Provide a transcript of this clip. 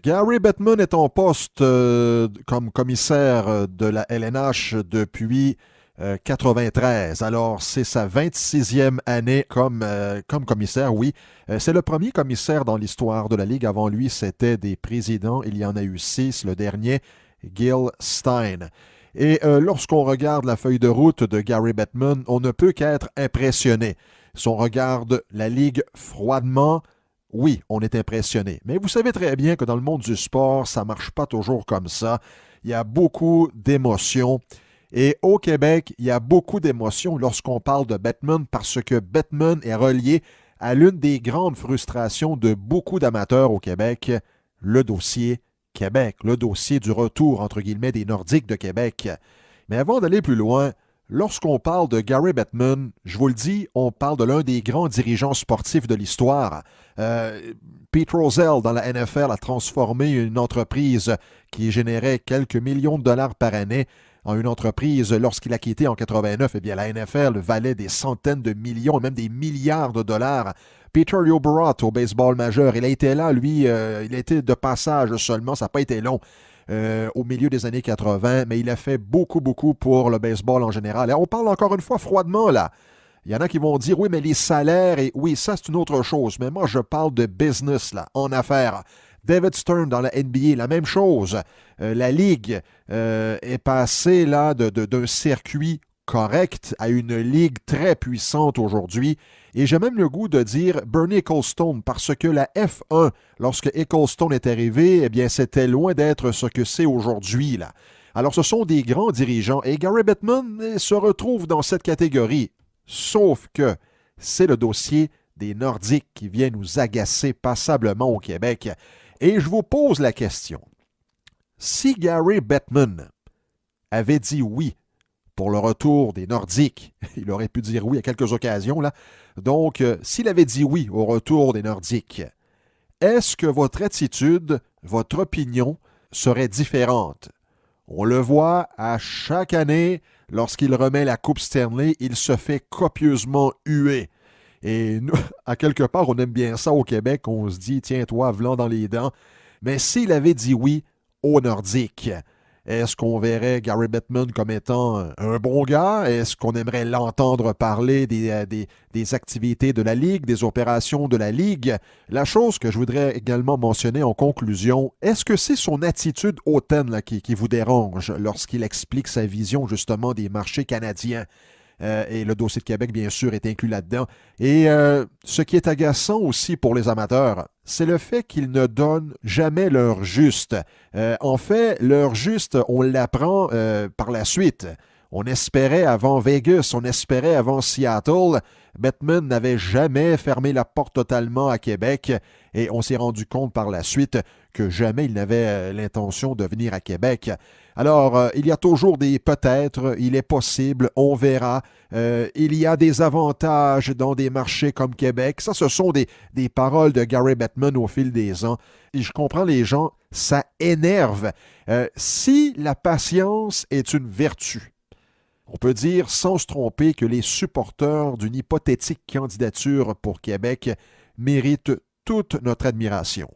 Gary Bettman est en poste comme commissaire de la LNH depuis 93. Alors, c'est sa 26e année comme commissaire, oui. C'est le premier commissaire dans l'histoire de la Ligue. Avant lui, c'était des présidents. Il y en a eu 6. Le dernier, Gil Stein. Et lorsqu'on regarde la feuille de route de Gary Bettman, on ne peut qu'être impressionné. Si on regarde la Ligue froidement, oui, on est impressionné. Mais vous savez très bien que dans le monde du sport, ça ne marche pas toujours comme ça. Il y a beaucoup d'émotions. Et au Québec, il y a beaucoup d'émotions lorsqu'on parle de Bettman parce que Bettman est relié à l'une des grandes frustrations de beaucoup d'amateurs au Québec, le dossier Québec, le dossier du retour, entre guillemets, des Nordiques de Québec. Mais avant d'aller plus loin, lorsqu'on parle de Gary Bettman, je vous le dis, on parle de l'un des grands dirigeants sportifs de l'histoire. Pete Rozelle, dans la NFL, a transformé une entreprise qui générait quelques millions de dollars par année en une entreprise. Lorsqu'il a quitté en 89, eh bien, la NFL valait des centaines de millions, même des milliards de dollars. Peter Yoburot au baseball majeur, il a été là, lui, il a été de passage seulement, ça n'a pas été long. Au milieu des années 80, mais il a fait beaucoup, beaucoup pour le baseball en général. Et on parle encore une fois froidement, là. Il y en a qui vont dire, oui, mais les salaires, et oui, ça, c'est une autre chose. Mais moi, je parle de business, là, en affaires. David Stern dans la NBA, la même chose. La Ligue est passée, là, d'un circuit correct à une ligue très puissante aujourd'hui. Et j'ai même le goût de dire Bernie Ecclestone, parce que la F1, lorsque Ecclestone est arrivé, eh bien, c'était loin d'être ce que c'est aujourd'hui, là. Alors, ce sont des grands dirigeants et Gary Bettman se retrouve dans cette catégorie. Sauf que c'est le dossier des Nordiques qui vient nous agacer passablement au Québec. Et je vous pose la question. Si Gary Bettman avait dit oui pour le retour des Nordiques, il aurait pu dire oui à quelques occasions, là. Donc, s'il avait dit oui au retour des Nordiques, est-ce que votre attitude, votre opinion serait différente? On le voit à chaque année, lorsqu'il remet la Coupe Stanley, il se fait copieusement huer. Et nous, à quelque part, on aime bien ça au Québec. On se dit, tiens, toi, vlan dans les dents. Mais s'il avait dit oui aux Nordiques, est-ce qu'on verrait Gary Bettman comme étant un bon gars? Est-ce qu'on aimerait l'entendre parler des activités de la Ligue, des opérations de la Ligue? La chose que je voudrais également mentionner en conclusion, est-ce que c'est son attitude hautaine là, qui vous dérange lorsqu'il explique sa vision justement des marchés canadiens? Et le dossier de Québec, bien sûr, est inclus là-dedans. Et ce qui est agaçant aussi pour les amateurs, c'est le fait qu'ils ne donnent jamais l'heure juste. En fait, l'heure juste, on l'apprend par la suite. On espérait avant Vegas, on espérait avant Seattle. Bettman n'avait jamais fermé la porte totalement à Québec et on s'est rendu compte par la suite que jamais il n'avait l'intention de venir à Québec. Alors, il y a toujours des peut-être, il est possible, on verra. Il y a des avantages dans des marchés comme Québec. Ça, ce sont des paroles de Gary Bettman au fil des ans. Et je comprends les gens, ça énerve. Si la patience est une vertu, on peut dire sans se tromper que les supporters d'une hypothétique candidature pour Québec méritent toute notre admiration.